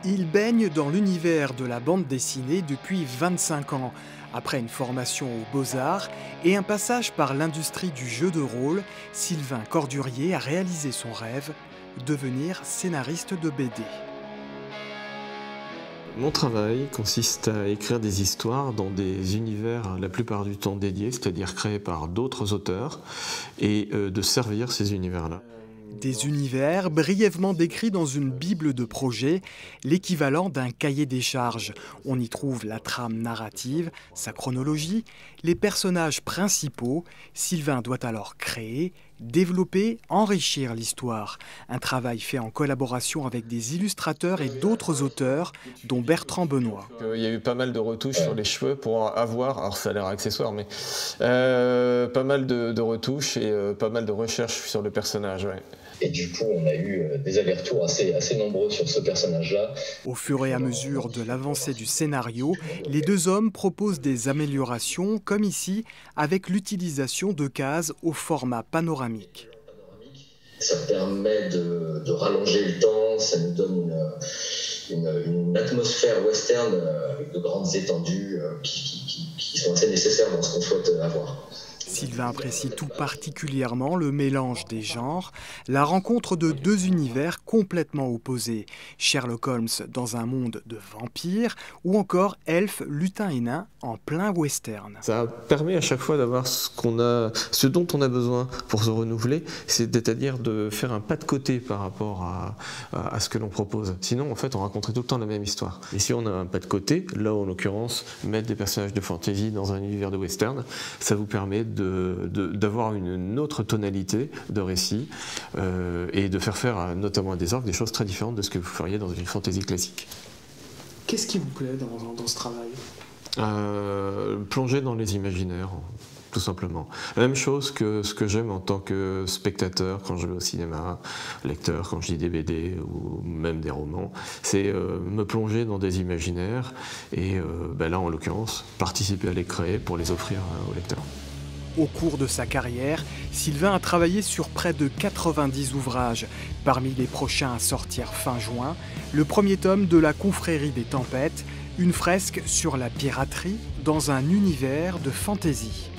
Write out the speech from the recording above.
Il baigne dans l'univers de la bande dessinée depuis 25 ans. Après une formation aux Beaux-Arts et un passage par l'industrie du jeu de rôle, Sylvain Cordurier a réalisé son rêve, devenir scénariste de BD. Mon travail consiste à écrire des histoires dans des univers la plupart du temps dédiés, c'est-à-dire créés par d'autres auteurs, et de servir ces univers-là. Des univers brièvement décrits dans une bible de projet, l'équivalent d'un cahier des charges. On y trouve la trame narrative, sa chronologie, les personnages principaux. Sylvain doit alors créer, développer, enrichir l'histoire. Un travail fait en collaboration avec des illustrateurs et d'autres auteurs, dont Bertrand Benoît. Il y a eu pas mal de retouches sur les cheveux pour avoir, alors ça a l'air accessoire, mais pas mal de retouches et pas mal de recherches sur le personnage. Ouais. Et du coup, on a eu des allers-retours assez nombreux sur ce personnage-là. Au fur et à mesure de l'avancée du scénario, les deux hommes proposent des améliorations, comme ici, avec l'utilisation de cases au format panoramique. Ça permet de rallonger le temps, ça nous donne une atmosphère western avec de grandes étendues qui sont assez nécessaires dans ce qu'on souhaite avoir. Sylvain apprécie tout particulièrement le mélange des genres, la rencontre de deux univers complètement opposés. Sherlock Holmes dans un monde de vampires ou encore elfes, lutins et nains en plein western. Ça permet à chaque fois d'avoir ce dont on a besoin pour se renouveler, c'est-à-dire de faire un pas de côté par rapport à ce que l'on propose. Sinon, en fait, on raconterait tout le temps la même histoire. Et si on a un pas de côté, là en l'occurrence, mettre des personnages de fantasy dans un univers de western, ça vous permet d'avoir une autre tonalité de récit et de faire notamment à des orques des choses très différentes de ce que vous feriez dans une fantasy classique. Qu'est-ce qui vous plaît dans ce travail ? Plonger dans les imaginaires, tout simplement. La même chose que ce que j'aime en tant que spectateur quand je vais au cinéma, lecteur quand je lis des BD ou même des romans, c'est me plonger dans des imaginaires et là en l'occurrence participer à les créer pour les offrir aux lecteurs. Au cours de sa carrière, Sylvain a travaillé sur près de 90 ouvrages. Parmi les prochains à sortir fin juin, le premier tome de La Confrérie des Tempêtes, une fresque sur la piraterie dans un univers de fantaisie.